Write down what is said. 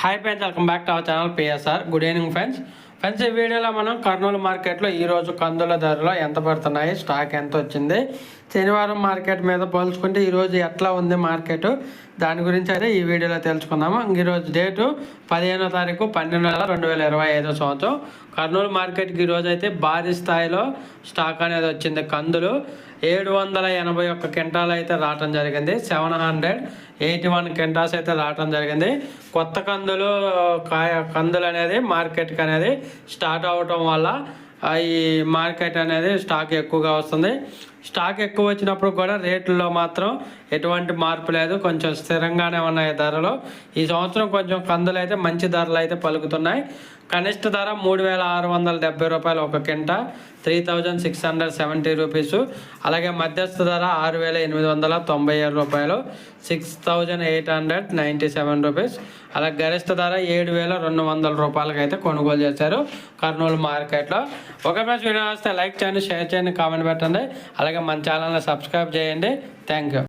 Hi friends, welcome back to our channel PSR. Good evening friends. ఈ వీడియోలో మనం కర్నూలు మార్కెట్లో ఈరోజు కందుల ధరలు ఎంత పడుతున్నాయి, స్టాక్ ఎంత వచ్చింది, శనివారం మార్కెట్ మీద పోల్చుకుంటే ఈరోజు ఎట్లా ఉంది మార్కెట్, దాని గురించి అయితే ఈ వీడియోలో తెలుసుకుందాము. ఈరోజు డేటు 15వ తారీఖు 12 నెల 2025 సంవత్సరం. కర్నూలు మార్కెట్కి ఈరోజు అయితే భారీ స్థాయిలో స్టాక్ అనేది వచ్చింది. కందులు 781 క్వింటాలు అయితే రావటం జరిగింది. 781 క్వింటాల్స్ అయితే రావటం జరిగింది. కొత్త కందులు అనేది మార్కెట్కి అనేది స్టార్ట్ అవ్వటం వల్ల ఈ మార్కెట్ అనేది స్టాక్ ఎక్కువగా వస్తుంది. స్టాక్ ఎక్కువ వచ్చినప్పుడు కూడా రేట్లలో మాత్రం ఎటువంటి మార్పు లేదు, కొంచెం స్థిరంగానే ఉన్నాయి ధరలు. ఈ సంవత్సరం కొంచెం కందులు అయితే మంచి ధరలు అయితే పలుకుతున్నాయి. కనిష్ట ధర 3670 రూపాయలు ఒక క్వింటా, 3670 రూపీస్. అలాగే మధ్యస్థ ధర 6897 రూపాయలు, 6897 రూపీస్. అలాగే గరిష్ట ధర 7200 రూపాయలకి అయితే కొనుగోలు చేశారు కర్నూలు మార్కెట్లో. ఒక వీడియో వస్తే లైక్ చేయండి, షేర్ చేయండి, కామెంట్ పెట్టండి. అలాగే మన ఛానల్ని సబ్స్క్రైబ్ చేయండి. Thank you.